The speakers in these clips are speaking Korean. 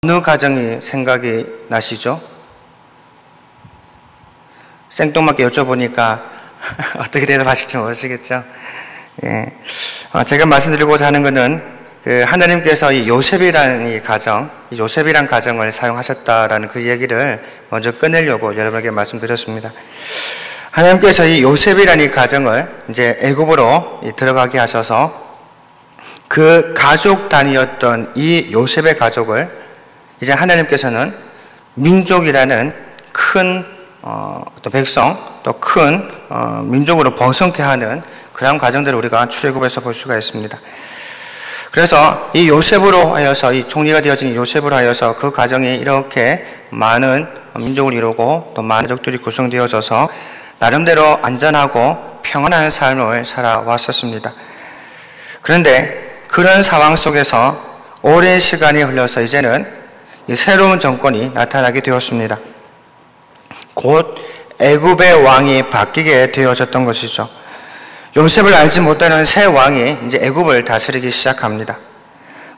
어느 가정이 생각이 나시죠? 생뚱맞게 여쭤보니까 어떻게 대답하실지 모르시겠죠? 예. 제가 말씀드리고자 하는 것은 하나님께서 이 요셉이라는 이 가정, 이 요셉이란 가정을 사용하셨다라는 그 얘기를 먼저 꺼내려고 여러분에게 말씀드렸습니다. 하나님께서 이 요셉이라는 이 가정을 이제 애굽으로 들어가게 하셔서 그 가족 단위였던 이 요셉의 가족을 이제 하나님께서는 민족이라는 큰 어떤 백성, 또 큰 민족으로 번성케 하는 그런 과정들을 우리가 출애굽에서 볼 수가 있습니다. 그래서 이 요셉으로 하여서, 이 총리가 되어진 요셉으로 하여서 그 가정이 이렇게 많은 민족을 이루고 또 많은 가족들이 구성되어져서 나름대로 안전하고 평안한 삶을 살아왔었습니다. 그런데 그런 상황 속에서 오랜 시간이 흘러서 이제는 이 새로운 정권이 나타나게 되었습니다. 곧 애굽의 왕이 바뀌게 되어졌던 것이죠. 요셉을 알지 못하는 새 왕이 이제 애굽을 다스리기 시작합니다.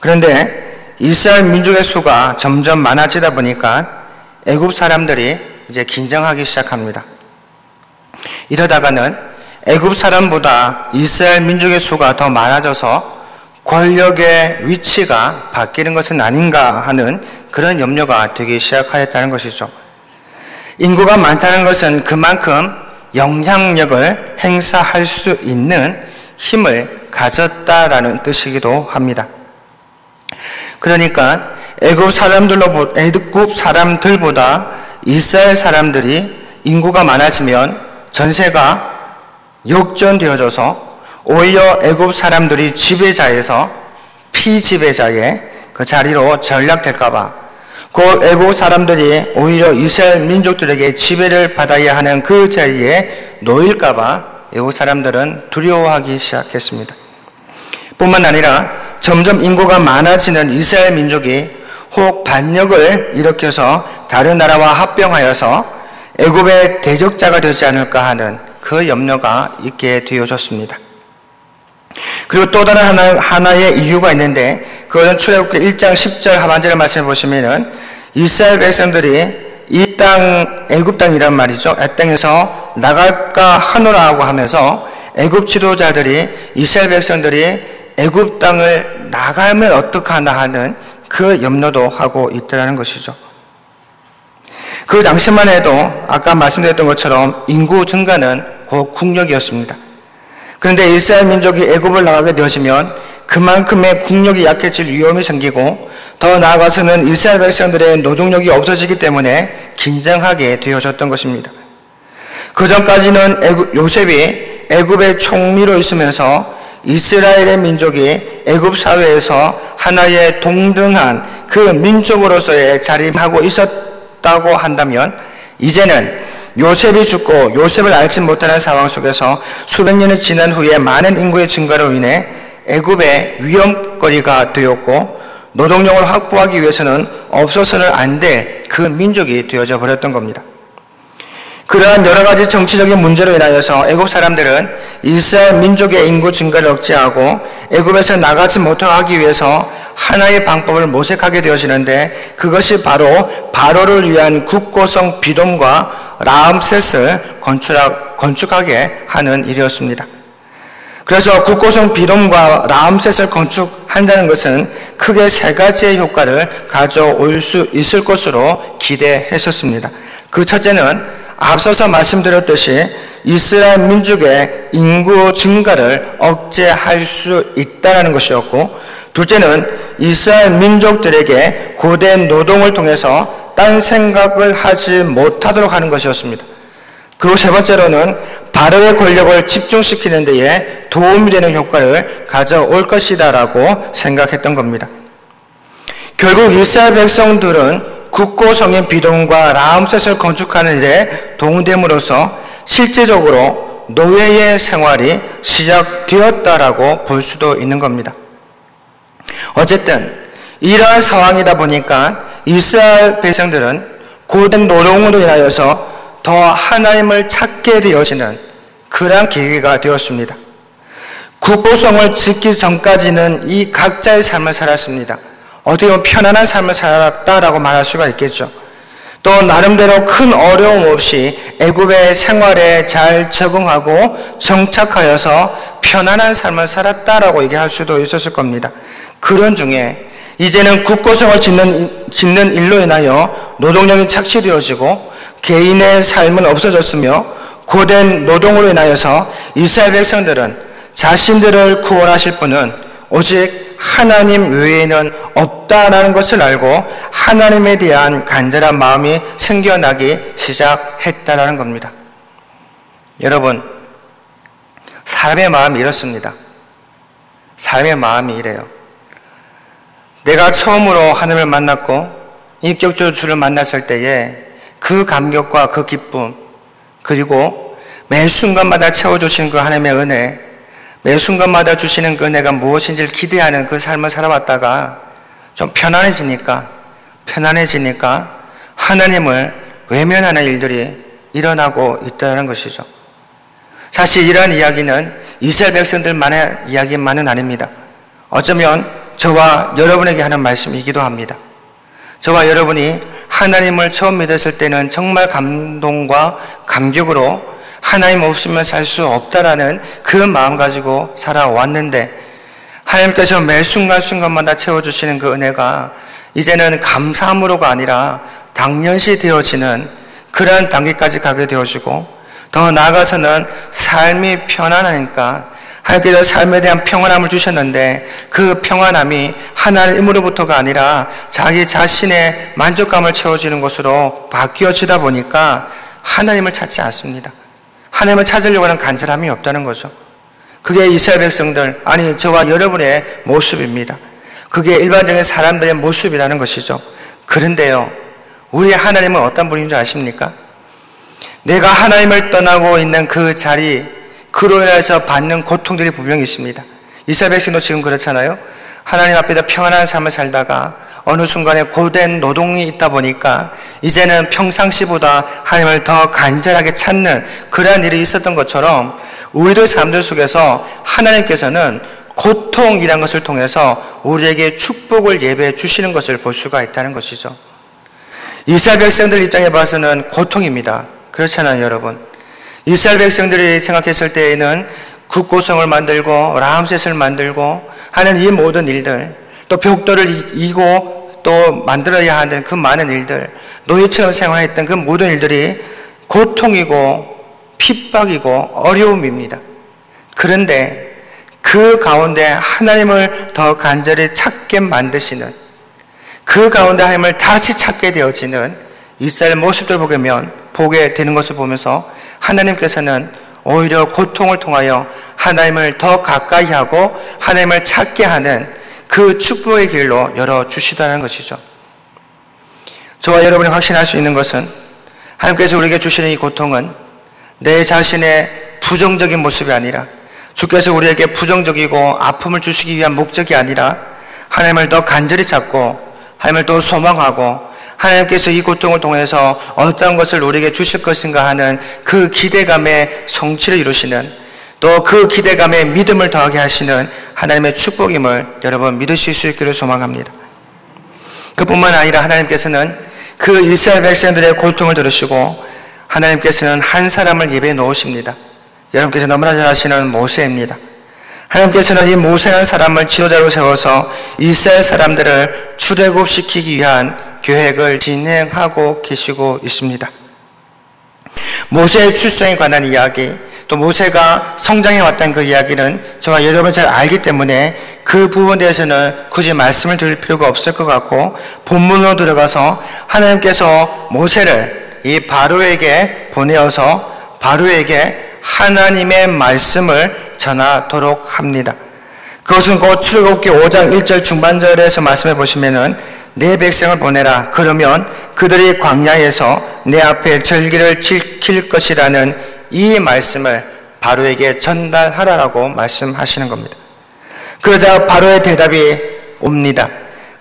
그런데 이스라엘 민족의 수가 점점 많아지다 보니까 애굽 사람들이 이제 긴장하기 시작합니다. 이러다가는 애굽 사람보다 이스라엘 민족의 수가 더 많아져서 권력의 위치가 바뀌는 것은 아닌가 하는 그런 염려가 되기 시작하였다는 것이죠. 인구가 많다는 것은 그만큼 영향력을 행사할 수 있는 힘을 가졌다라는 뜻이기도 합니다. 그러니까 애굽 사람들보다 이스라엘 사람들이 인구가 많아지면 전세가 역전되어져서 오히려 애굽 사람들이 지배자에서 피지배자의 그 자리로 전락될까봐 그 애국 사람들이 오히려 이스라엘 민족들에게 지배를 받아야 하는 그 자리에 놓일까봐 애국 사람들은 두려워하기 시작했습니다. 뿐만 아니라 점점 인구가 많아지는 이스라엘 민족이 혹 반역을 일으켜서 다른 나라와 합병하여서 애굽의 대적자가 되지 않을까 하는 그 염려가 있게 되어졌습니다. 그리고 또 다른 하나의 이유가 있는데 그것은 출애굽기 1장 10절 하반절의 말씀을 보시면은 이스라엘 백성들이 이 땅, 애굽 땅이란 말이죠. 이 땅에서 나갈까 하노라고 하면서 애굽 지도자들이 이스라엘 백성들이 애굽 땅을 나가면 어떡하나 하는 그 염려도 하고 있다는 것이죠. 그 당시만 해도 아까 말씀드렸던 것처럼 인구 증가는 곧 국력이었습니다. 그런데 이스라엘 민족이 애굽을 나가게 되어지면 그만큼의 국력이 약해질 위험이 생기고 더 나아가서는 이스라엘 백성들의 노동력이 없어지기 때문에 긴장하게 되어졌던 것입니다. 그 전까지는 요셉이 애굽의 총리로 있으면서 이스라엘의 민족이 애굽 사회에서 하나의 동등한 그 민족으로서의 자리하고 있었다고 한다면 이제는 요셉이 죽고 요셉을 알지 못하는 상황 속에서 수백 년이 지난 후에 많은 인구의 증가로 인해 애굽의 위험거리가 되었고 노동력을 확보하기 위해서는 없어서는 안 될 그 민족이 되어져 버렸던 겁니다. 그러한 여러 가지 정치적인 문제로 인하여서 애굽 사람들은 이스라엘 민족의 인구 증가를 억제하고 애굽에서 나가지 못하게 하기 위해서 하나의 방법을 모색하게 되어지는데 그것이 바로 바로를 위한 국고성 비돔과 라암셋을 건축하게 하는 일이었습니다. 그래서 국고성 비돔과 라암셋을 건축한다는 것은 크게 세 가지의 효과를 가져올 수 있을 것으로 기대했었습니다. 그 첫째는 앞서서 말씀드렸듯이 이스라엘 민족의 인구 증가를 억제할 수 있다는 것이었고, 둘째는 이스라엘 민족들에게 고된 노동을 통해서 딴 생각을 하지 못하도록 하는 것이었습니다. 그리고 세 번째로는 바로의 권력을 집중시키는 데에 도움이 되는 효과를 가져올 것이다라고 생각했던 겁니다. 결국 이스라엘 백성들은 국고성인 비돔과 라암셋을 건축하는 일에 동됨으로써 실제적으로 노예의 생활이 시작되었다라고 볼 수도 있는 겁니다. 어쨌든 이러한 상황이다 보니까 이스라엘 백성들은 고된 노동으로 인하여서 더 하나님을 찾게 되어지는 그러한 계기가 되었습니다. 국고성을 짓기 전까지는 이 각자의 삶을 살았습니다. 어떻게 보면 편안한 삶을 살았다라고 말할 수가 있겠죠. 또 나름대로 큰 어려움 없이 애굽의 생활에 잘 적응하고 정착하여서 편안한 삶을 살았다라고 얘기할 수도 있었을 겁니다. 그런 중에 이제는 국고성을 짓는 일로 인하여 노동력이 착취되어지고 개인의 삶은 없어졌으며 고된 노동으로 인하여서 이스라엘 백성들은 자신들을 구원하실 분은 오직 하나님 외에는 없다라는 것을 알고 하나님에 대한 간절한 마음이 생겨나기 시작했다라는 겁니다. 여러분, 사람의 마음이 이렇습니다. 사람의 마음이 이래요. 내가 처음으로 하나님을 만났고 인격적으로 주를 만났을 때에 그 감격과 그 기쁨, 그리고 매 순간마다 채워주시는 그 하나님의 은혜, 매 순간마다 주시는 그 은혜가 무엇인지를 기대하는 그 삶을 살아왔다가 좀 편안해지니까 하나님을 외면하는 일들이 일어나고 있다는 것이죠. 사실 이러한 이야기는 이스라엘 백성들만의 이야기만은 아닙니다. 어쩌면 저와 여러분에게 하는 말씀이기도 합니다. 저와 여러분이 하나님을 처음 믿었을 때는 정말 감동과 감격으로 하나님 없으면 살 수 없다라는 그 마음 가지고 살아왔는데 하나님께서 매 순간순간마다 채워주시는 그 은혜가 이제는 감사함으로가 아니라 당연시 되어지는 그러한 단계까지 가게 되어지고 더 나아가서는 삶이 편안하니까 하나님께서 삶에 대한 평안함을 주셨는데 그 평안함이 하나님으로부터가 아니라 자기 자신의 만족감을 채워주는 것으로 바뀌어지다 보니까 하나님을 찾지 않습니다. 하나님을 찾으려고 하는 간절함이 없다는 거죠. 그게 이스라엘 백성들, 아니 저와 여러분의 모습입니다. 그게 일반적인 사람들의 모습이라는 것이죠. 그런데요, 우리 하나님은 어떤 분인 줄 아십니까? 내가 하나님을 떠나고 있는 그 자리, 그로 인해서 받는 고통들이 분명히 있습니다. 이스라엘 백성도 지금 그렇잖아요. 하나님 앞에서 평안한 삶을 살다가 어느 순간에 고된 노동이 있다 보니까 이제는 평상시보다 하나님을 더 간절하게 찾는 그러한 일이 있었던 것처럼 우리들 삶들 속에서 하나님께서는 고통이라는 것을 통해서 우리에게 축복을 예배해 주시는 것을 볼 수가 있다는 것이죠. 이스라엘 백성들 입장에 봐서는 고통입니다. 그렇잖아요, 여러분. 이스라엘 백성들이 생각했을 때에는 국고성을 만들고 라암셋을 만들고 하는 이 모든 일들, 또 벽돌을 이고 또 만들어야 하는 그 많은 일들, 노예처럼 생활했던 그 모든 일들이 고통이고 핍박이고 어려움입니다. 그런데 그 가운데 하나님을 더 간절히 찾게 만드시는, 그 가운데 하나님을 다시 찾게 되어지는 이스라엘 모습들 보게 되는 것을 보면서 하나님께서는 오히려 고통을 통하여 하나님을 더 가까이 하고 하나님을 찾게 하는 그 축복의 길로 열어주시다는 것이죠. 저와 여러분이 확신할 수 있는 것은 하나님께서 우리에게 주시는 이 고통은 내 자신의 부정적인 모습이 아니라 주께서 우리에게 부정적이고 아픔을 주시기 위한 목적이 아니라 하나님을 더 간절히 찾고 하나님을 더 소망하고 하나님께서 이 고통을 통해서 어떤 것을 우리에게 주실 것인가 하는 그 기대감의 성취를 이루시는, 또 그 기대감에 믿음을 더하게 하시는 하나님의 축복임을 여러분 믿으실 수 있기를 소망합니다. 그뿐만 아니라 하나님께서는 그 이스라엘 백성들의 고통을 들으시고 하나님께서는 한 사람을 예배해 놓으십니다. 여러분께서 너무나 잘 아시는 모세입니다. 하나님께서는 이 모세라는 사람을 지도자로 세워서 이스라엘 사람들을 출애굽시키기 위한 계획을 진행하고 계시고 있습니다. 모세의 출생에 관한 이야기, 또 모세가 성장해왔던 그 이야기는 저와 여러분 잘 알기 때문에 그 부분에 대해서는 굳이 말씀을 드릴 필요가 없을 것 같고, 본문으로 들어가서 하나님께서 모세를 이 바로에게 보내어서 바로에게 하나님의 말씀을 전하도록 합니다. 그것은 곧 출애굽기 5장 1절 중반절에서 말씀해 보시면은 내 백성을 보내라. 그러면 그들이 광야에서 내 앞에 절기를 지킬 것이라는 이 말씀을 바로에게 전달하라라고 말씀하시는 겁니다. 그러자 바로의 대답이 옵니다.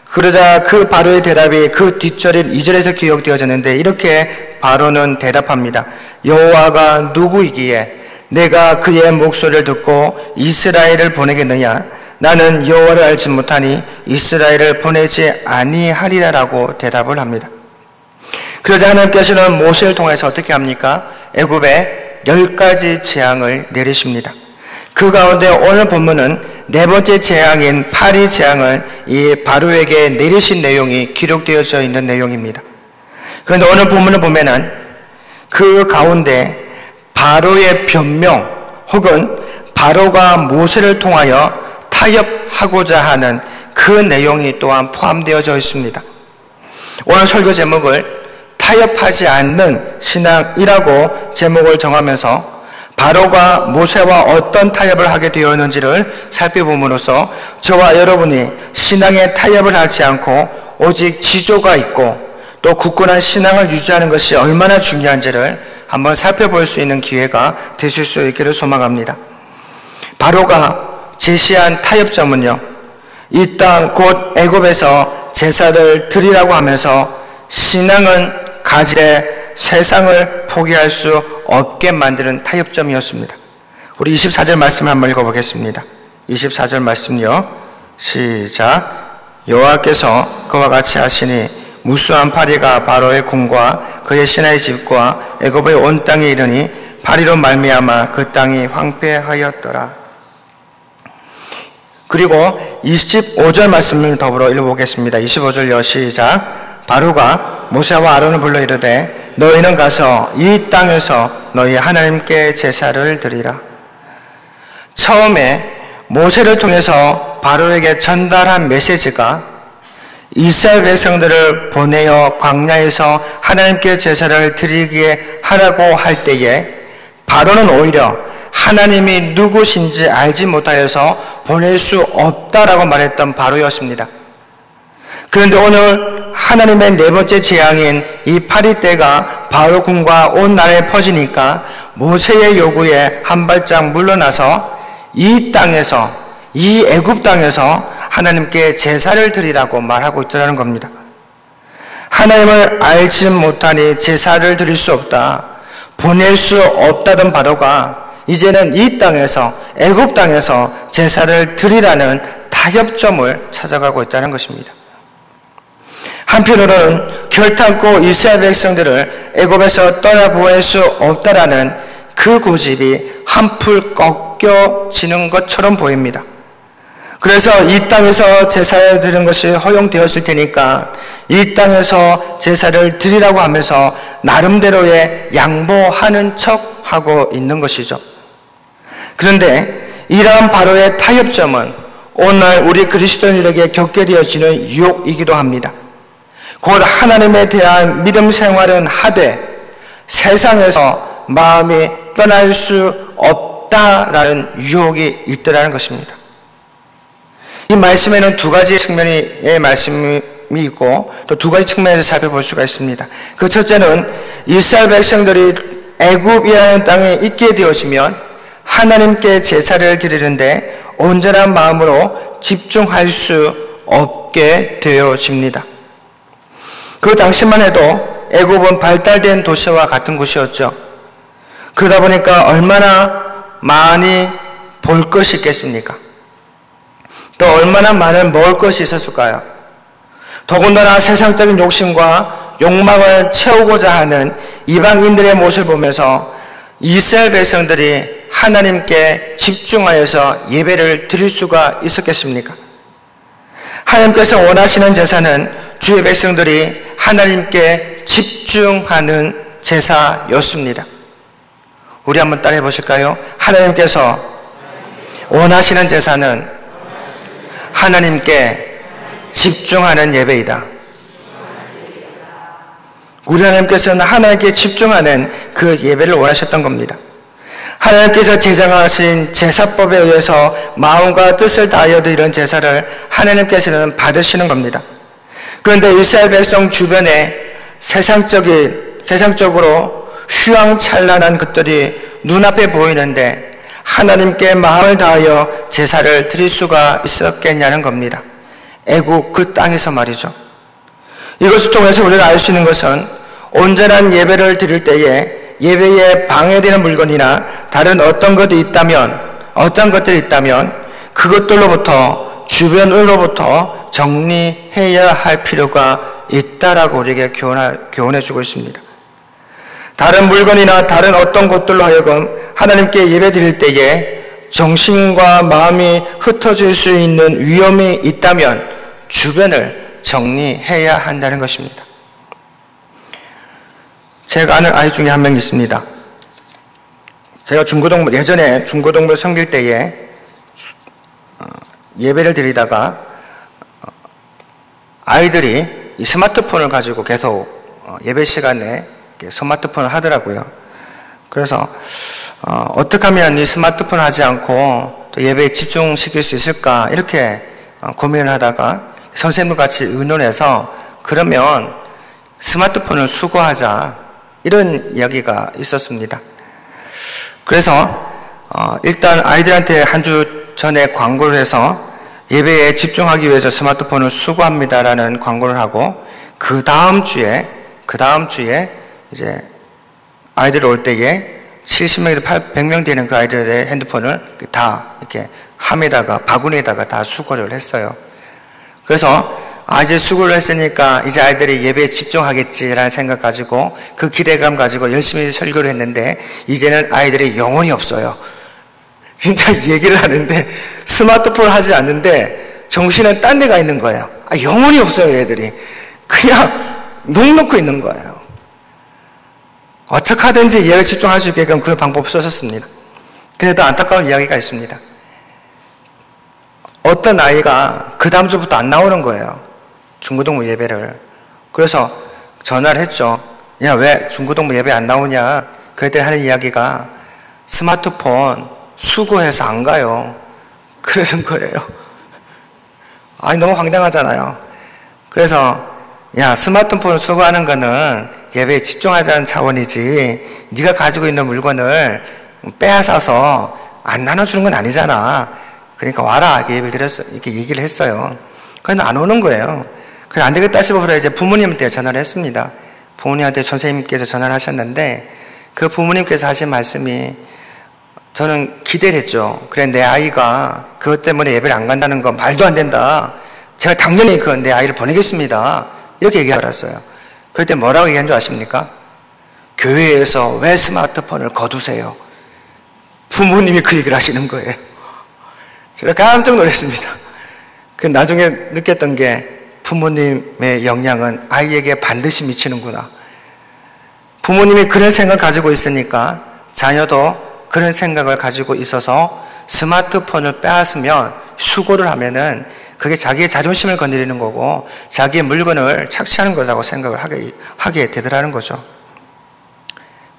그러자 그 바로의 대답이 그 뒷절인 2절에서 기록되어졌는데 이렇게 바로는 대답합니다. 여호와가 누구이기에 내가 그의 목소리를 듣고 이스라엘을 보내겠느냐? 나는 여호와를 알지 못하니 이스라엘을 보내지 아니하리라라고 대답을 합니다. 그러자 하나님께서는 모세를 통해서 어떻게 합니까? 애굽에 10가지 재앙을 내리십니다. 그 가운데 오늘 본문은 네 번째 재앙인 파리 재앙을 이 바로에게 내리신 내용이 기록되어져 있는 내용입니다. 그런데 오늘 본문을 보면은 그 가운데 바로의 변명 혹은 바로가 모세를 통하여 타협하고자 하는 그 내용이 또한 포함되어져 있습니다. 오늘 설교 제목을 타협하지 않는 신앙이라고 제목을 정하면서 바로가 모세와 어떤 타협을 하게 되었는지를 살펴봄으로써 저와 여러분이 신앙에 타협을 하지 않고 오직 지조가 있고 또 굳건한 신앙을 유지하는 것이 얼마나 중요한지를 한번 살펴볼 수 있는 기회가 되실 수 있기를 소망합니다. 바로가 제시한 타협점은요, 이 땅 곧 애굽에서 제사를 드리라고 하면서 신앙은 가지되 세상을 포기할 수 없게 만드는 타협점이었습니다. 우리 24절 말씀을 한번 읽어보겠습니다. 24절 말씀요, 시작. 여호와께서 그와 같이 하시니 무수한 파리가 바로의 궁과 그의 신하의 집과 애굽의 온 땅에 이르니 파리로 말미암아 그 땅이 황폐하였더라. 그리고 25절 말씀을 더불어 읽어보겠습니다. 25절요, 시작. 바로가 모세와 아론을 불러 이르되 너희는 가서 이 땅에서 너희 하나님께 제사를 드리라. 처음에 모세를 통해서 바로에게 전달한 메시지가 이스라엘 백성들을 보내어 광야에서 하나님께 제사를 드리게 하라고 할 때에 바로는 오히려 하나님이 누구신지 알지 못하여서 보낼 수 없다라고 말했던 바로였습니다. 그런데 오늘 하나님의 네 번째 재앙인 이 파리떼가 바로 군과 온 나라에 퍼지니까 모세의 요구에 한 발짝 물러나서 이 땅에서, 이 애굽 땅에서 하나님께 제사를 드리라고 말하고 있더라는 겁니다. 하나님을 알지 못하니 제사를 드릴 수 없다, 보낼 수 없다던 바로가 이제는 이 땅에서, 애굽 땅에서 제사를 드리라는 타협점을 찾아가고 있다는 것입니다. 한편으로는 결탄코 이스라엘 백성들을 애굽에서 떠나보낼 수 없다라는 그 고집이 한풀 꺾여지는 것처럼 보입니다. 그래서 이 땅에서 제사를 드리는 것이 허용되었을 테니까 이 땅에서 제사를 드리라고 하면서 나름대로의 양보하는 척하고 있는 것이죠. 그런데 이러한 바로의 타협점은 오늘 우리 그리스도인들에게 겪게 되어지는 유혹이기도 합니다. 곧 하나님에 대한 믿음 생활은 하되 세상에서 마음이 떠날 수 없다라는 유혹이 있더라는 것입니다. 이 말씀에는 두 가지 측면의 말씀이 있고 또 두 가지 측면에서 살펴볼 수가 있습니다. 그 첫째는 이스라엘 백성들이 애굽이라는 땅에 있게 되어지면 하나님께 제사를 드리는데 온전한 마음으로 집중할 수 없게 되어집니다. 그 당시만 해도 애굽은 발달된 도시와 같은 곳이었죠. 그러다 보니까 얼마나 많이 볼 것이 있겠습니까? 또 얼마나 많은 먹을 것이 있었을까요? 더군다나 세상적인 욕심과 욕망을 채우고자 하는 이방인들의 모습을 보면서 이스라엘 백성들이 하나님께 집중하여서 예배를 드릴 수가 있었겠습니까? 하나님께서 원하시는 제사는 주의 백성들이 하나님께 집중하는 제사였습니다. 우리 한번 따라해 보실까요? 하나님께서 원하시는 제사는 하나님께 집중하는 예배이다. 우리 하나님께서는 하나님께 집중하는 그 예배를 원하셨던 겁니다. 하나님께서 제정하신 제사법에 의해서 마음과 뜻을 다하여 드리는 제사를 하나님께서는 받으시는 겁니다. 그런데 이스라엘 백성 주변에 세상적으로 휘황찬란한 것들이 눈앞에 보이는데 하나님께 마음을 다하여 제사를 드릴 수가 있었겠냐는 겁니다. 애굽 그 땅에서 말이죠. 이것을 통해서 우리가 알 수 있는 것은 온전한 예배를 드릴 때에 예배에 방해되는 물건이나 다른 어떤 것들이 있다면 그것들로부터 주변으로부터 정리해야 할 필요가 있다라고 우리에게 교훈해 주고 있습니다. 다른 물건이나 다른 어떤 것들로 하여금 하나님께 예배드릴 때에 정신과 마음이 흩어질 수 있는 위험이 있다면 주변을 정리해야 한다는 것입니다. 제가 아는 아이 중에 한 명 있습니다. 제가 예전에 중고등부 섬길 때에 예배를 드리다가 아이들이 이 스마트폰을 가지고 계속 예배 시간에 스마트폰을 하더라고요. 그래서 어떻게 하면 이 스마트폰을 하지 않고 또 예배에 집중시킬 수 있을까 이렇게 고민을 하다가 선생님과 같이 의논해서 그러면 스마트폰을 수거하자 이런 이야기가 있었습니다. 그래서 일단 아이들한테 한 주 전에 광고를 해서 예배에 집중하기 위해서 스마트폰을 수거합니다라는 광고를 하고 그 다음 주에 이제 아이들 올 때에 70명에서 100명 되는 그 아이들의 핸드폰을 다 이렇게 바구니에다가 다 수거를 했어요. 그래서 이제 수고를 했으니까 이제 아이들이 예배에 집중하겠지라는 생각 가지고 그 기대감 가지고 열심히 설교를 했는데 이제는 아이들이 영혼이 없어요. 진짜 얘기를 하는데 스마트폰을 하지 않는데 정신은 딴 데가 있는 거예요. 영혼이 없어요. 애들이 그냥 넋놓고 있는 거예요. 어떻게 하든지 예배에 집중할 수 있게끔 그런 방법을 썼습니다. 그래도 안타까운 이야기가 있습니다. 어떤 아이가 그 다음 주부터 안 나오는 거예요. 중고등부 예배를. 그래서 전화를 했죠. 야, 왜 중고등부 예배 안 나오냐? 그랬더니 하는 이야기가 스마트폰 수거해서 안 가요. 그러는 거예요. 너무 황당하잖아요. 그래서 야, 스마트폰을 수거하는 거는 예배에 집중하자는 차원이지 네가 가지고 있는 물건을 빼앗아서 안 나눠주는 건 아니잖아. 그러니까 와라 이렇게 얘기를 했어요. 그런데 안 오는 거예요. 그래서 안 되겠다 싶어서 이제 부모님한테 전화를 했습니다. 부모님한테 선생님께서 전화를 하셨는데 그 부모님께서 하신 말씀이 저는 기대를 했죠. 그래, 내 아이가 그것 때문에 예배를 안 간다는 건 말도 안 된다. 제가 당연히 내 아이를 보내겠습니다. 이렇게 얘기해버렸어요. 그럴 때 뭐라고 얘기한 줄 아십니까? 교회에서 왜 스마트폰을 거두세요? 부모님이 그 얘기를 하시는 거예요. 제가 깜짝 놀랐습니다. 나중에 느꼈던 게 부모님의 영향은 아이에게 반드시 미치는구나. 부모님이 그런 생각을 가지고 있으니까 자녀도 그런 생각을 가지고 있어서 스마트폰을 빼앗으면 수고를 하면은 그게 자기의 자존심을 건드리는 거고 자기의 물건을 착취하는 거라고 생각을 하게 되더라는 거죠.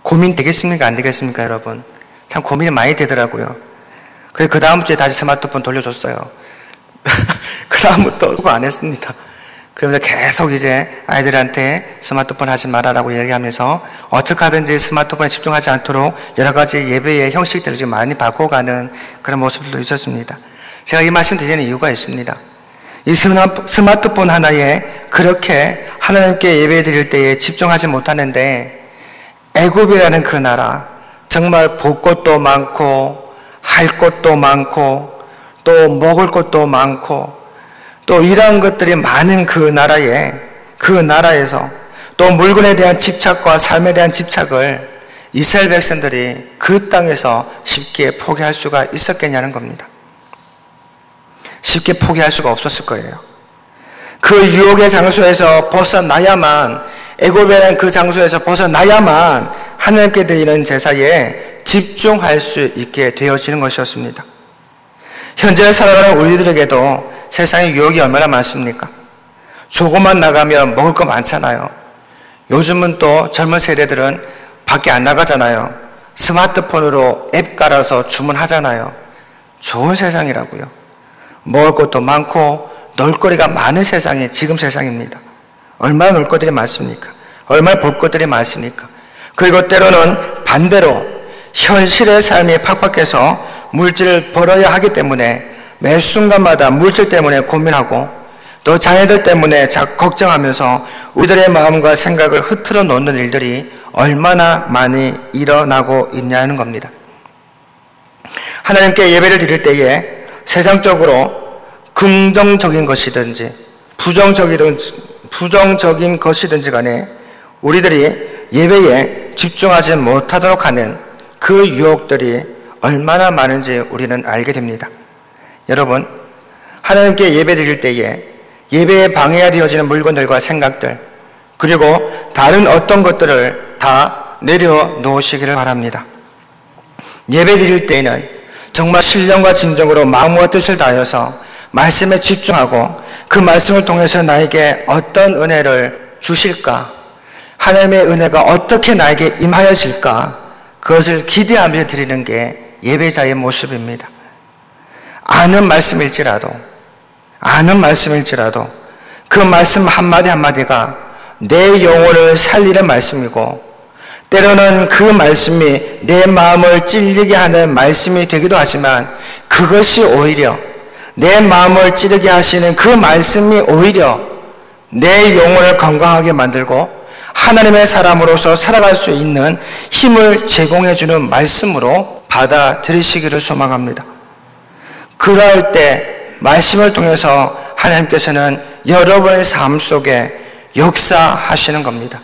고민 되겠습니까? 안 되겠습니까? 여러분? 참 고민이 많이 되더라고요. 그래서 그 다음 주에 다시 스마트폰 돌려줬어요. 그 다음부터 수고 안 했습니다. 그러면서 계속 이제 아이들한테 스마트폰 하지 말아라고 얘기하면서 어떻게 하든지 스마트폰에 집중하지 않도록 여러 가지 예배의 형식들을 지금 많이 바꿔가는 그런 모습들도 있었습니다. 제가 이 말씀 드리는 이유가 있습니다. 이 스마트폰 하나에 그렇게 하나님께 예배 드릴 때에 집중하지 못하는데 애굽이라는 그 나라 정말 볼 것도 많고 할 것도 많고 또 먹을 것도 많고 또 이러한 것들이 많은 그 나라에서 또 물건에 대한 집착과 삶에 대한 집착을 이스라엘 백성들이 그 땅에서 쉽게 포기할 수가 있었겠냐는 겁니다. 쉽게 포기할 수가 없었을 거예요. 그 유혹의 장소에서 벗어나야만, 애굽이라는 그 장소에서 벗어나야만 하나님께 드리는 제사에 집중할 수 있게 되어지는 것이었습니다. 현재 살아가는 우리들에게도 세상의 유혹이 얼마나 많습니까? 조금만 나가면 먹을 거 많잖아요. 요즘은 또 젊은 세대들은 밖에 안 나가잖아요. 스마트폰으로 앱 깔아서 주문하잖아요. 좋은 세상이라고요. 먹을 것도 많고 놀거리가 많은 세상이 지금 세상입니다. 얼마나 놀거리들이 많습니까? 얼마나 볼 것들이 많습니까? 그리고 때로는 반대로 현실의 삶이 팍팍해서 물질을 벌어야 하기 때문에 매 순간마다 물질 때문에 고민하고 또 자녀들 때문에 걱정하면서 우리들의 마음과 생각을 흐트러 놓는 일들이 얼마나 많이 일어나고 있냐는 겁니다. 하나님께 예배를 드릴 때에 세상적으로 긍정적인 것이든지 부정적인 것이든지 간에 우리들이 예배에 집중하지 못하도록 하는 그 유혹들이 얼마나 많은지 우리는 알게 됩니다. 여러분, 하나님께 예배 드릴 때에 예배에 방해가 되어지는 물건들과 생각들, 그리고 다른 어떤 것들을 다 내려놓으시기를 바랍니다. 예배 드릴 때에는 정말 신령과 진정으로 마음과 뜻을 다하여서 말씀에 집중하고 그 말씀을 통해서 나에게 어떤 은혜를 주실까, 하나님의 은혜가 어떻게 나에게 임하여질까, 그것을 기대하며 드리는 게 예배자의 모습입니다. 아는 말씀일지라도 그 말씀 한마디 한마디가 내 영혼을 살리는 말씀이고, 때로는 그 말씀이 내 마음을 찔리게 하는 말씀이 되기도 하지만, 그것이 오히려 내 마음을 찌르게 하시는 그 말씀이 오히려 내 영혼을 건강하게 만들고 하나님의 사람으로서 살아갈 수 있는 힘을 제공해 주는 말씀으로 받아들이시기를 소망합니다. 그럴 때 말씀을 통해서 하나님께서는 여러분의 삶 속에 역사하시는 겁니다.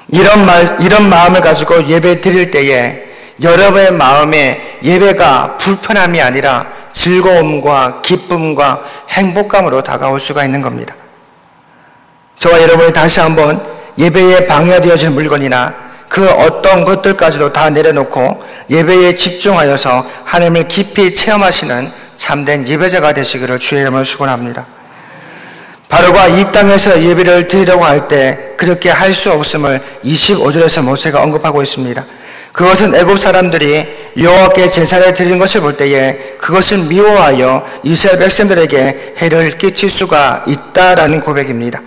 이런 마음을 가지고 예배 드릴 때에 여러분의 마음에 예배가 불편함이 아니라 즐거움과 기쁨과 행복감으로 다가올 수가 있는 겁니다. 저와 여러분이 다시 한번 예배에 방해되어진 물건이나 그 어떤 것들까지도 다 내려놓고 예배에 집중하여서 하나님을 깊이 체험하시는 참된 예배자가 되시기를 주의 이름으로 축원합니다. 바로가 이 땅에서 예배를 드리려고 할 때 그렇게 할 수 없음을 25절에서 모세가 언급하고 있습니다. 그것은 애굽 사람들이 여호와께 제사를 드리는 것을 볼 때에 그것을 미워하여 이스라엘 백성들에게 해를 끼칠 수가 있다라는 고백입니다.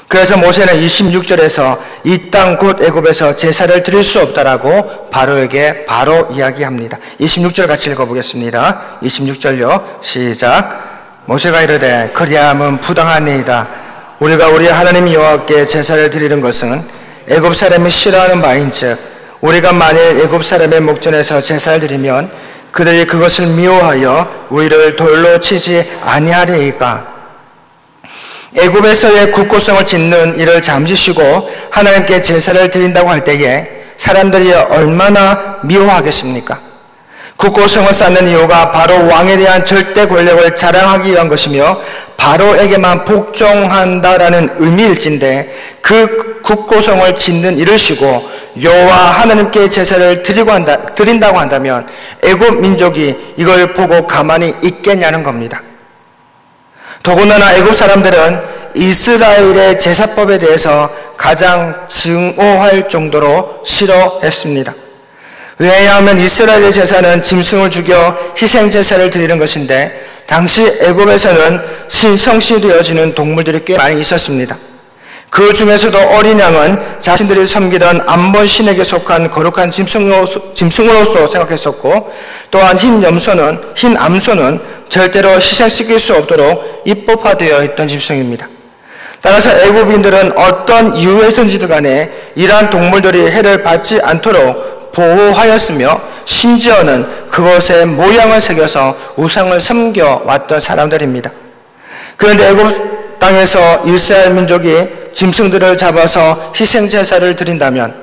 그래서 모세는 26절에서 이 땅 곧 애굽에서 제사를 드릴 수 없다라고 바로에게 바로 이야기합니다. 26절 같이 읽어보겠습니다. 26절요. 시작. 모세가 이르되 그리함은 부당하니이다. 우리가 우리 하나님 여호와께 제사를 드리는 것은 애굽 사람이 싫어하는 바인즉 우리가 만일 애굽 사람의 목전에서 제사를 드리면 그들이 그것을 미워하여 우리를 돌로 치지 아니하리이까. 애굽에서의 국고성을 짓는 일을 잠시 쉬고 하나님께 제사를 드린다고 할 때에 사람들이 얼마나 미워하겠습니까? 국고성을 쌓는 이유가 바로 왕에 대한 절대 권력을 자랑하기 위한 것이며 바로에게만 복종한다라는 의미일진데, 그 국고성을 짓는 일을 쉬고 여호와 하나님께 제사를 드린다고 한다면 애굽 민족이 이걸 보고 가만히 있겠냐는 겁니다. 더군다나 애굽 사람들은 이스라엘의 제사법에 대해서 가장 증오할 정도로 싫어했습니다. 왜냐하면 이스라엘의 제사는 짐승을 죽여 희생제사를 드리는 것인데, 당시 애굽에서는 신성시 되어지는 동물들이 꽤 많이 있었습니다. 그 중에서도 어린 양은 자신들이 섬기던 암몬 신에게 속한 거룩한 짐승으로서 생각했었고, 또한 흰 암소는 절대로 희생시킬 수 없도록 입법화되어 있던 짐승입니다. 따라서 애굽인들은 어떤 이유에서든지 간에 이러한 동물들이 해를 받지 않도록 보호하였으며, 심지어는 그것의 모양을 새겨서 우상을 섬겨왔던 사람들입니다. 그런데 애굽 땅에서 이스라엘 민족이 짐승들을 잡아서 희생제사를 드린다면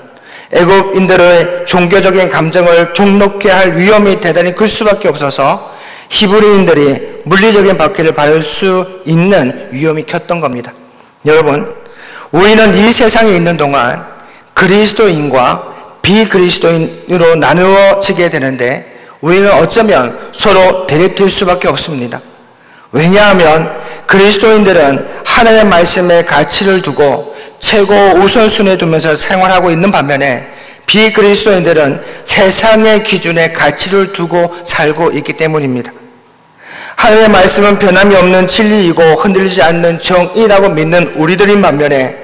애굽인들의 종교적인 감정을 격놓게 할 위험이 대단히 클 수밖에 없어서 히브리인들이 물리적인 박해를 받을 수 있는 위험이 컸던 겁니다. 여러분, 우리는 이 세상에 있는 동안 그리스도인과 비그리스도인으로 나누어지게 되는데, 우리는 어쩌면 서로 대립될 수밖에 없습니다. 왜냐하면 그리스도인들은 하나님의 말씀에 가치를 두고 최고 우선순위에 두면서 생활하고 있는 반면에, 비그리스도인들은 세상의 기준에 가치를 두고 살고 있기 때문입니다. 하나님의 말씀은 변함이 없는 진리이고 흔들리지 않는 정의라고 믿는 우리들인 반면에,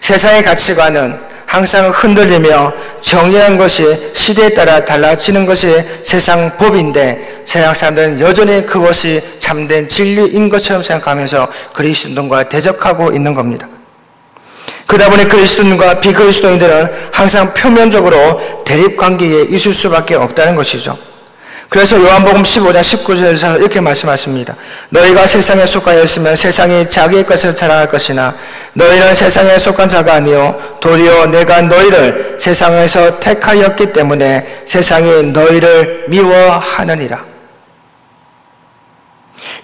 세상의 가치관은 항상 흔들리며 정의한 것이 시대에 따라 달라지는 것이 세상 법인데, 세상 사람들은 여전히 그것이 참된 진리인 것처럼 생각하면서 그리스도인과 대적하고 있는 겁니다. 그러다 보니 그리스도인과 비그리스도인들은 항상 표면적으로 대립관계에 있을 수밖에 없다는 것이죠. 그래서 요한복음 15장 19절에서 이렇게 말씀하십니다. 너희가 세상에 속하였으면 세상이 자기의 것을 자랑할 것이나 너희는 세상에 속한 자가 아니요 도리어 내가 너희를 세상에서 택하였기 때문에 세상이 너희를 미워하느니라.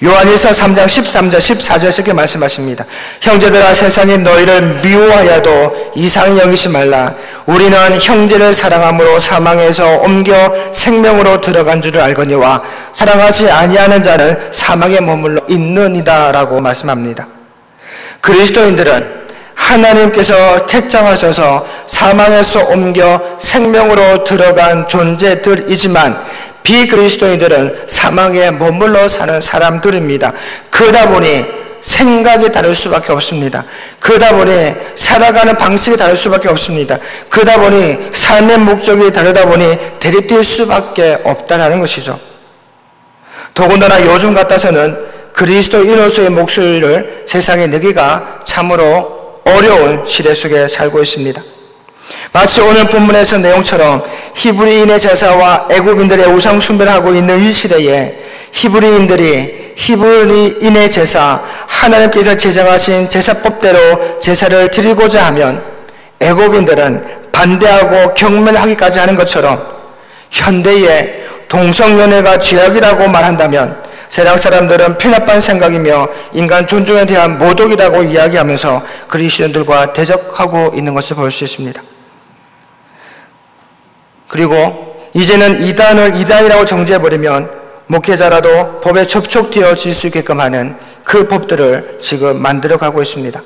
요한일서 3장 13절 14절 이렇게 말씀하십니다. 형제들아 세상이 너희를 미워하여도 이상히 여기지 말라. 우리는 형제를 사랑함으로 사망에서 옮겨 생명으로 들어간 줄을 알거니와 사랑하지 아니하는 자는 사망에 머물러 있느니라 라고 말씀합니다. 그리스도인들은 하나님께서 택정하셔서 사망에서 옮겨 생명으로 들어간 존재들이지만 비그리스도인들은 사망에 머물러 사는 사람들입니다. 그러다 보니 생각이 다를 수밖에 없습니다. 그러다 보니 살아가는 방식이 다를 수밖에 없습니다. 그러다 보니 삶의 목적이 다르다 보니 대립될 수밖에 없다는 것이죠. 더군다나 요즘 같아서는 그리스도인으로서의 목소리를 세상에 내기가 참으로 어려운 시대 속에 살고 있습니다. 마치 오늘 본문에서 내용처럼 히브리인의 제사와 애굽인들의 우상 숭배를 하고 있는 이 시대에 히브리인의 제사, 하나님께서 제정하신 제사법대로 제사를 드리고자 하면 애굽인들은 반대하고 경멸하기까지 하는 것처럼 현대의 동성연애가 죄악이라고 말한다면 세상 사람들은 편협한 생각이며 인간 존중에 대한 모독이라고 이야기하면서 그리스도인들과 대적하고 있는 것을 볼 수 있습니다. 그리고 이제는 이단이라고 정죄해버리면 목회자라도 법에 접촉되어질 수 있게끔 하는 그 법들을 지금 만들어가고 있습니다.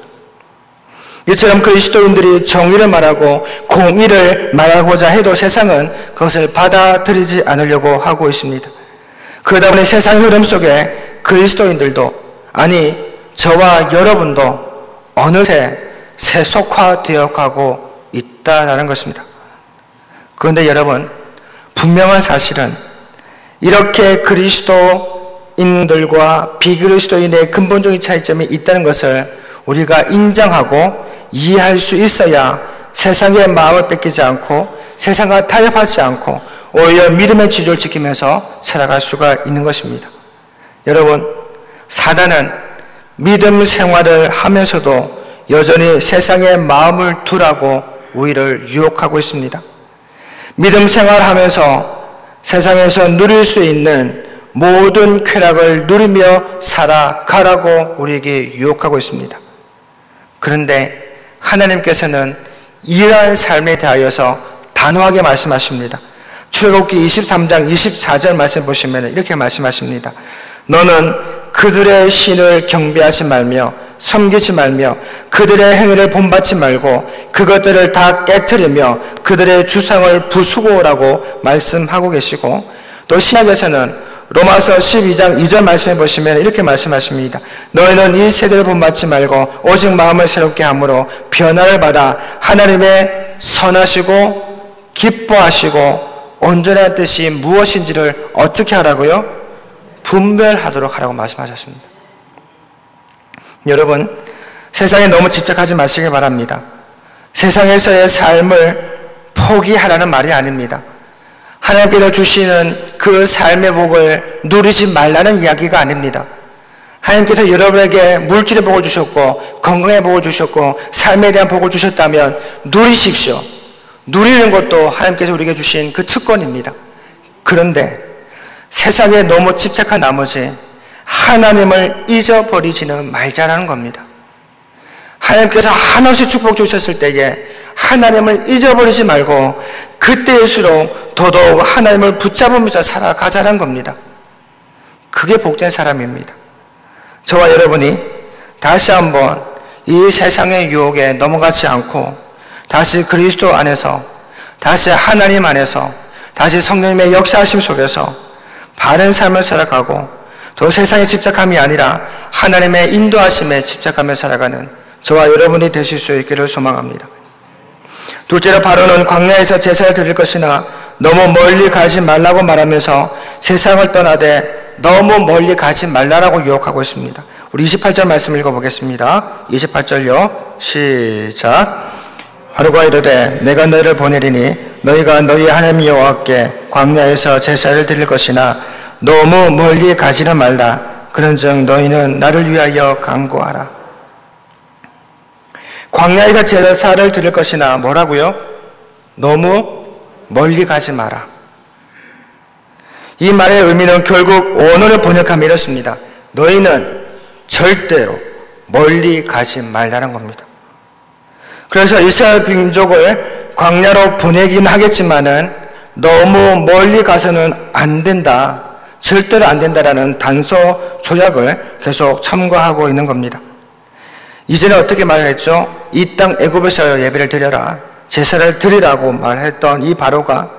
이처럼 그리스도인들이 정의를 말하고 공의를 말하고자 해도 세상은 그것을 받아들이지 않으려고 하고 있습니다. 그러다 보니 세상 흐름 속에 그리스도인들도, 아니 저와 여러분도 어느새 세속화되어 가고 있다는 것입니다. 그런데 여러분, 분명한 사실은 이렇게 그리스도인들과 비그리스도인의 근본적인 차이점이 있다는 것을 우리가 인정하고 이해할 수 있어야 세상의 마음을 뺏기지 않고 세상과 타협하지 않고 오히려 믿음의 지조를 지키면서 살아갈 수가 있는 것입니다. 여러분, 사단은 믿음 생활을 하면서도 여전히 세상의 마음을 두라고 우리를 유혹하고 있습니다. 믿음 생활하면서 세상에서 누릴 수 있는 모든 쾌락을 누리며 살아가라고 우리에게 유혹하고 있습니다. 그런데 하나님께서는 이러한 삶에 대하여서 단호하게 말씀하십니다. 출애굽기 23장 24절 말씀 보시면 이렇게 말씀하십니다. 너는 그들의 신을 경배하지 말며 섬기지 말며 그들의 행위를 본받지 말고 그것들을 다 깨트리며 그들의 주상을 부수고라고 말씀하고 계시고, 또 신약에서는 로마서 12장 2절 말씀해 보시면 이렇게 말씀하십니다. 너희는 이 세대를 본받지 말고 오직 마음을 새롭게 함으로 변화를 받아 하나님의 선하시고 기뻐하시고 온전한 뜻이 무엇인지를 어떻게 하라고요? 분별하도록 하라고 말씀하셨습니다. 여러분, 세상에 너무 집착하지 마시길 바랍니다. 세상에서의 삶을 포기하라는 말이 아닙니다. 하나님께서 주시는 그 삶의 복을 누리지 말라는 이야기가 아닙니다. 하나님께서 여러분에게 물질의 복을 주셨고 건강의 복을 주셨고 삶에 대한 복을 주셨다면 누리십시오. 누리는 것도 하나님께서 우리에게 주신 그 특권입니다. 그런데 세상에 너무 집착한 나머지 하나님을 잊어버리지는 말자라는 겁니다. 하나님께서 한없이 축복 주셨을 때에 하나님을 잊어버리지 말고 그때일수록 더더욱 하나님을 붙잡으면서 살아가자는 겁니다. 그게 복된 사람입니다. 저와 여러분이 다시 한번 이 세상의 유혹에 넘어가지 않고 다시 그리스도 안에서, 다시 하나님 안에서, 다시 성령님의 역사하심 속에서 바른 삶을 살아가고 또 세상의 집착함이 아니라 하나님의 인도하심에 집착하며 살아가는 저와 여러분이 되실 수 있기를 소망합니다. 둘째로 바로는 광야에서 제사를 드릴 것이나 너무 멀리 가지 말라고 말하면서 세상을 떠나되 너무 멀리 가지 말라라고 유혹하고 있습니다. 우리 28절 말씀 읽어보겠습니다. 28절요. 시작. 바로가 이르되 내가 너희를 보내리니 너희가 너희 하나님 여호와께 광야에서 제사를 드릴 것이나 너무 멀리 가지는 말라. 그런즉 너희는 나를 위하여 간구하라. 광야에서 제사를 드릴 것이나 뭐라고요? 너무 멀리 가지 마라. 이 말의 의미는 결국 원어를 번역하면 이렇습니다. 너희는 절대로 멀리 가지 말라는 겁니다. 그래서 이스라엘 민족을 광야로 보내긴 하겠지만은 너무 멀리 가서는 안 된다, 절대로 안 된다라는 단서 조약을 계속 참고하고 있는 겁니다. 이전에 어떻게 말을 했죠? 이 땅 애굽에서 예배를 드려라, 제사를 드리라고 말했던 이 바로가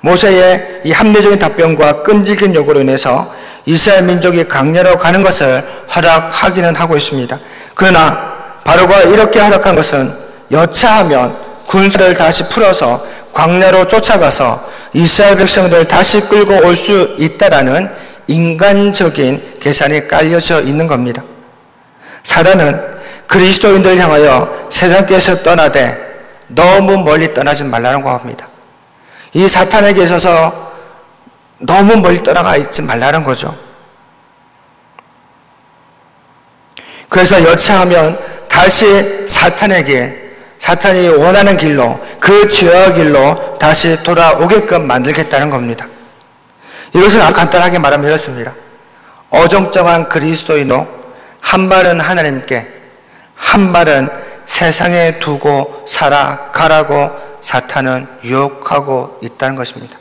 모세의 이 합리적인 답변과 끈질긴 요구로 인해서 이스라엘 민족이 광야로 가는 것을 허락하기는 하고 있습니다. 그러나 바로가 이렇게 허락한 것은 여차하면 군사를 다시 풀어서 광야로 쫓아가서 이스라엘 백성들을 다시 끌고 올 수 있다라는 인간적인 계산이 깔려져 있는 겁니다. 사단은 그리스도인들을 향하여 세상께서 떠나되 너무 멀리 떠나지 말라는 겁니다. 이 사탄에게 있어서 너무 멀리 떠나가 있지 말라는 거죠. 그래서 여차하면 다시 사탄이 원하는 길로, 그 죄의 길로 다시 돌아오게끔 만들겠다는 겁니다. 이것을 간단하게 말하면 이렇습니다. 어정쩡한 그리스도인으로 한 발은 하나님께, 한 발은 세상에 두고 살아가라고 사탄은 유혹하고 있다는 것입니다.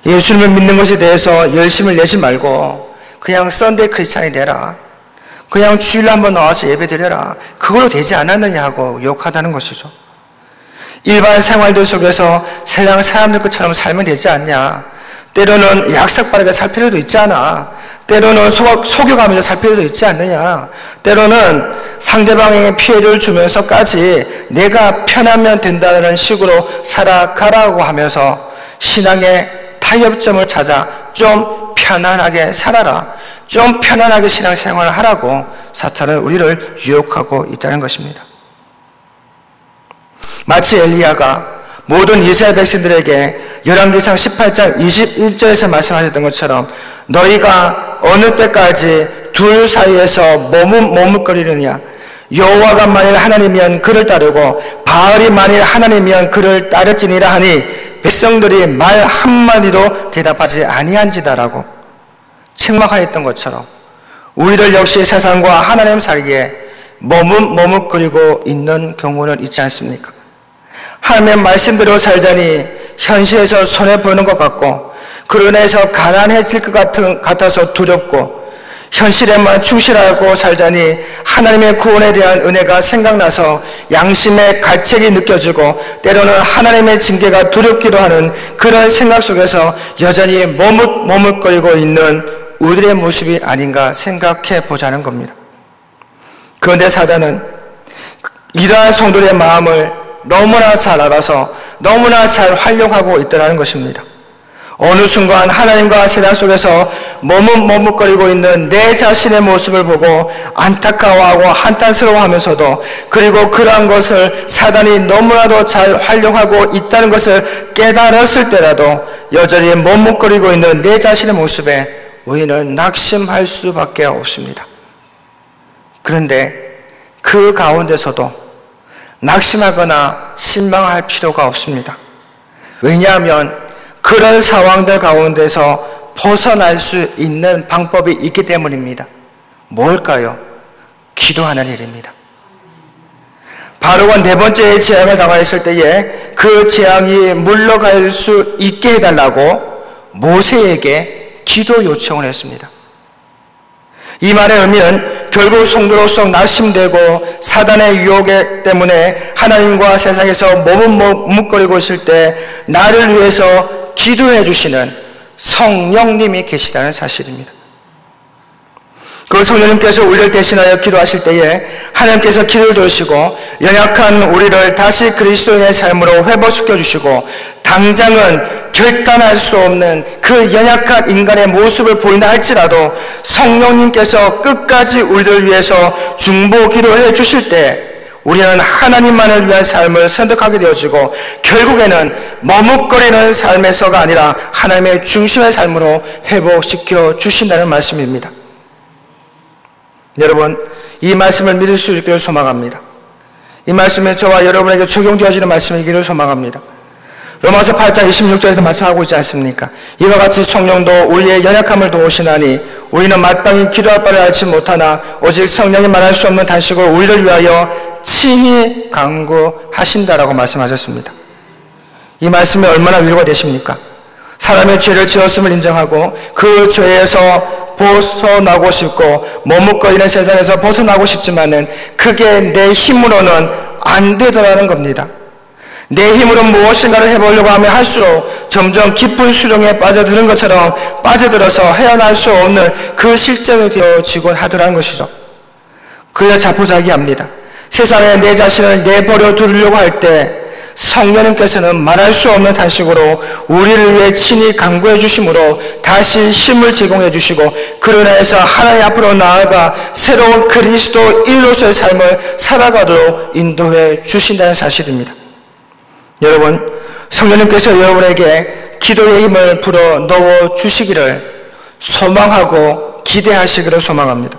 예수님을 믿는 것에 대해서 열심을 내지 말고 그냥 썬데이 크리스찬이 되라, 그냥 주일에 한번 나와서 예배드려라, 그걸로 되지 않았느냐 하고 유혹하다는 것이죠. 일반 생활들 속에서 세상 사람들 것처럼 살면 되지 않냐, 때로는 약삭빠르게 살 필요도 있지 않아, 때로는 속여가면서 살 필요도 있지 않느냐, 때로는 상대방에게 피해를 주면서까지 내가 편하면 된다는 식으로 살아가라고 하면서 신앙의 타협점을 찾아 좀 편안하게 살아라, 좀 편안하게 신앙생활을 하라고 사탄은 우리를 유혹하고 있다는 것입니다. 마치 엘리야가 모든 이스라엘 백성들에게 열왕기상 18장 21절에서 말씀하셨던 것처럼 너희가 어느 때까지 둘 사이에서 머뭇거리느냐, 여호와가 만일 하나님이면 그를 따르고 바알이 만일 하나님이면 그를 따를지니라 하니 백성들이 말 한마디도 대답하지 아니한지다라고 책망하였던 것처럼 우리들 역시 세상과 하나님 사이에 머뭇거리고 있는 경우는 있지 않습니까? 하나님의 말씀대로 살자니 현실에서 손해보는 것 같고 그로 인해서 가난해질 것 같아서 두렵고 현실에만 충실하고 살자니 하나님의 구원에 대한 은혜가 생각나서 양심의 갈책이 느껴지고 때로는 하나님의 징계가 두렵기도 하는 그런 생각 속에서 여전히 머뭇거리고 있는 우리의 모습이 아닌가 생각해 보자는 겁니다. 그런데 사단은 이러한 성도의 마음을 너무나 잘 알아서 너무나 잘 활용하고 있다는 것입니다. 어느 순간 하나님과 세상 속에서 머뭇거리고 있는 내 자신의 모습을 보고 안타까워하고 한탄스러워하면서도 그리고 그러한 것을 사단이 너무나도 잘 활용하고 있다는 것을 깨달았을 때라도 여전히 머뭇거리고 있는 내 자신의 모습에 우리는 낙심할 수밖에 없습니다. 그런데 그 가운데서도 낙심하거나 실망할 필요가 없습니다. 왜냐하면 그런 상황들 가운데서 벗어날 수 있는 방법이 있기 때문입니다. 뭘까요? 기도하는 일입니다. 바로가 네 번째 재앙을 당하였을 때에 그 재앙이 물러갈 수 있게 해달라고 모세에게 기도 요청을 했습니다. 이 말의 의미는 결국 성도로서 낙심되고 사단의 유혹 때문에 하나님과 세상에서 머뭇거리고 있을 때 나를 위해서 기도해 주시는 성령님이 계시다는 사실입니다. 그 성령님께서 우리를 대신하여 기도하실 때에 하나님께서 길을 도우시고 연약한 우리를 다시 그리스도인의 삶으로 회복시켜 주시고 당장은 결단할 수 없는 그 연약한 인간의 모습을 보인다 할지라도 성령님께서 끝까지 우리를 위해서 중보 기도해 주실 때 우리는 하나님만을 위한 삶을 선택하게 되어지고 결국에는 머뭇거리는 삶에서가 아니라 하나님의 중심의 삶으로 회복시켜 주신다는 말씀입니다. 여러분, 이 말씀을 믿을 수 있기를 소망합니다. 이 말씀이 저와 여러분에게 적용되어지는 말씀이기를 소망합니다. 로마서 8장 26절에도 말씀하고 있지 않습니까? 이와 같이 성령도 우리의 연약함을 도우시나니 우리는 마땅히 기도할 바를 알지 못하나 오직 성령이 말할 수 없는 단식으로 우리를 위하여 친히 간구하신다라고 말씀하셨습니다. 이 말씀이 얼마나 위로가 되십니까? 사람의 죄를 지었음을 인정하고 그 죄에서 벗어나고 싶고 머뭇거리는 세상에서 벗어나고 싶지만은 그게 내 힘으로는 안 되더라는 겁니다. 내 힘으로 무엇인가를 해보려고 하면 할수록 점점 깊은 수렁에 빠져드는 것처럼 빠져들어서 헤어날 수 없는 그 실정이 되어지곤 하더라는 것이죠. 그래야 자포자기합니다. 세상에 내 자신을 내버려 두려고 할 때 성령님께서는 말할 수 없는 단식으로 우리를 위해 친히 간구해 주심으로 다시 힘을 제공해 주시고 그로 인해서 하나님 앞으로 나아가 새로운 그리스도인으로서의 삶을 살아가도록 인도해 주신다는 사실입니다. 여러분, 성령님께서 여러분에게 기도의 힘을 불어 넣어 주시기를 소망하고 기대하시기를 소망합니다.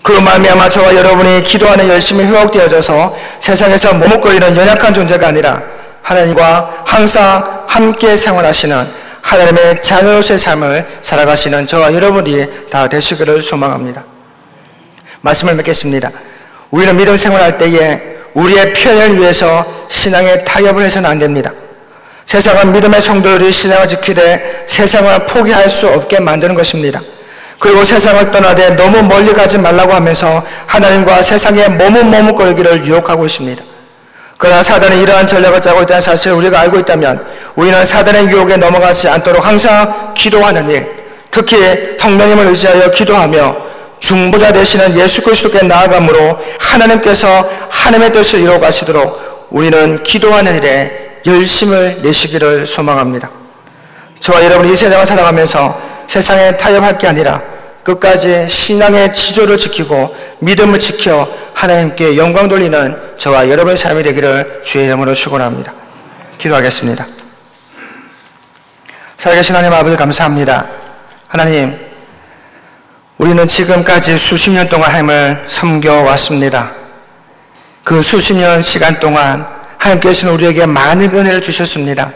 그로 말미암아 저와 여러분이 기도하는 열심이 회복되어져서 세상에서 머뭇거리는 연약한 존재가 아니라 하나님과 항상 함께 생활하시는 하나님의 자녀로서의 삶을 살아가시는 저와 여러분이 다 되시기를 소망합니다. 말씀을 맺겠습니다. 우리는 믿음 생활할 때에 우리의 편을 위해서 신앙에 타협을 해서는 안 됩니다. 세상은 믿음의 성도들이 신앙을 지키되 세상을 포기할 수 없게 만드는 것입니다. 그리고 세상을 떠나되 너무 멀리 가지 말라고 하면서 하나님과 세상에 머뭇거리기를 유혹하고 있습니다. 그러나 사단이 이러한 전략을 짜고 있다는 사실을 우리가 알고 있다면 우리는 사단의 유혹에 넘어가지 않도록 항상 기도하는 일, 특히 성령님을 의지하여 기도하며 중보자 되시는 예수 그리스도께 나아감으로 하나님께서 하나님의 뜻을 이루어 가시도록 우리는 기도하는 일에 열심을 내시기를 소망합니다. 저와 여러분이 이 세상을 살아가면서 세상에 타협할 게 아니라 끝까지 신앙의 지조를 지키고 믿음을 지켜 하나님께 영광 돌리는 저와 여러분의 삶이 되기를 주의 이름으로 축원합니다. 기도하겠습니다. 살아계신 하나님 아버지 감사합니다. 하나님, 우리는 지금까지 수십 년 동안 하나님을 섬겨왔습니다. 그 수십 년 시간 동안 하나님께서는 우리에게 많은 은혜를 주셨습니다.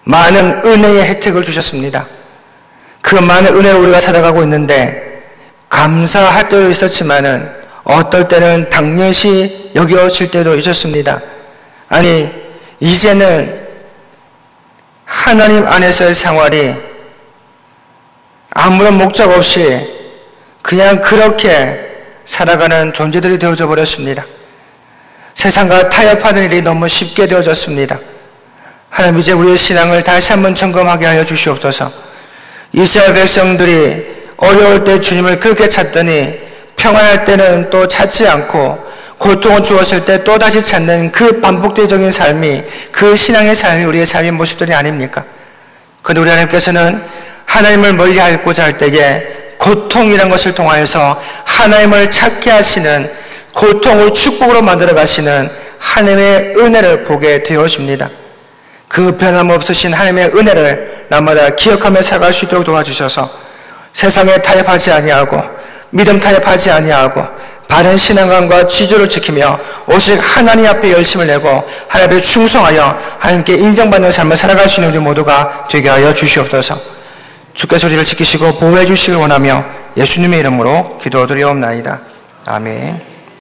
많은 은혜의 혜택을 주셨습니다. 그 많은 은혜로 우리가 살아가고 있는데 감사할 때도 있었지만은 어떨 때는 당연시 여겨질 때도 있었습니다. 아니, 이제는 하나님 안에서의 생활이 아무런 목적 없이 그냥 그렇게 살아가는 존재들이 되어져 버렸습니다. 세상과 타협하는 일이 너무 쉽게 되어졌습니다. 하나님, 이제 우리의 신앙을 다시 한번 점검하게 하여 주시옵소서. 이스라엘 백성들이 어려울 때 주님을 그렇게 찾더니 평안할 때는 또 찾지 않고 고통을 주었을 때 또다시 찾는 그 반복적인 삶이 그 신앙의 삶이 우리의 삶의 모습들이 아닙니까? 그런데 우리 하나님께서는 하나님을 멀리하고자 할 때에 고통이라는 것을 통하여서 하나님을 찾게 하시는, 고통을 축복으로 만들어 가시는 하나님의 은혜를 보게 되어집니다. 그 변함없으신 하나님의 은혜를 날마다 기억하며 살아갈 수 있도록 도와주셔서 세상에 타협하지 아니하고 믿음 타협하지 아니하고 바른 신앙관과 지조를 지키며 오직 하나님 앞에 열심을 내고 하나님 앞에 충성하여 하나님께 인정받는 삶을 살아갈 수 있는 우리 모두가 되게 하여 주시옵소서. 주께서 우리를 지키시고 보호해 주시길 원하며 예수님의 이름으로 기도드리옵나이다. 아멘.